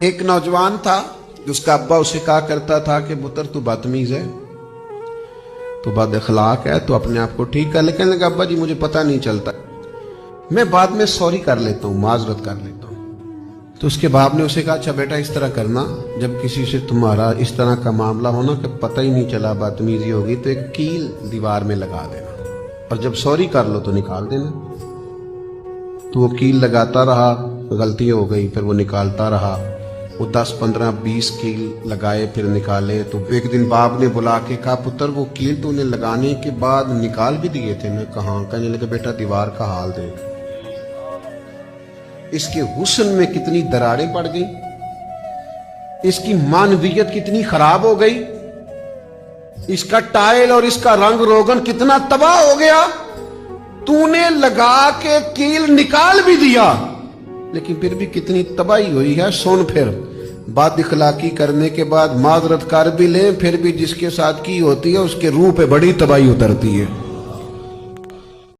ایک نوجوان تھا جس کا ابا اسے کہا کرتا تھا کہ پتر تو بدتمیز ہے، تو بد اخلاق ہے، تو اپنے آپ کو ٹھیک کر لے۔ کہنے لگا ابا جی مجھے پتہ نہیں چلتا، میں بعد میں سوری کر لیتا ہوں، معذرت کر لیتا ہوں۔ تو اس کے باپ نے اسے کہا اچھا بیٹا اس طرح کرنا، جب کسی سے تمہارا اس طرح کا معاملہ ہونا کہ پتہ ہی نہیں چلا بدتمیزی ہوگی تو ایک کیل دیوار میں لگا دینا، اور جب سوری کر لو تو نکال دینا۔ تو وہ کیل لگاتا رہا، غلطی ہو گئی، پھر وہ نکالتا رہا، وہ 10 15 20 کیل لگائے پھر نکالے۔ تو ایک دن باپ نے بلا کے کہا پتر وہ کیل تو نے لگانے کے بعد نکال بھی دیے تھے؟ میں کہاں؟ کہنے لگا بیٹا دیوار کا حال دیکھ، اس کے حسن میں کتنی دراڑیں پڑ گئی، اس کی معنویت کتنی خراب ہو گئی، اس کا ٹائل اور اس کا رنگ روغن کتنا تباہ ہو گیا۔ تو نے لگا کے کیل نکال بھی دیا لیکن پھر بھی کتنی تباہی ہوئی ہے۔ سن پھر بد اخلاقی کرنے کے بعد معذرت کر بھی لیں، پھر بھی جس کے ساتھ کی ہوتی ہے اس کے روح پہ بڑی تباہی اترتی ہے۔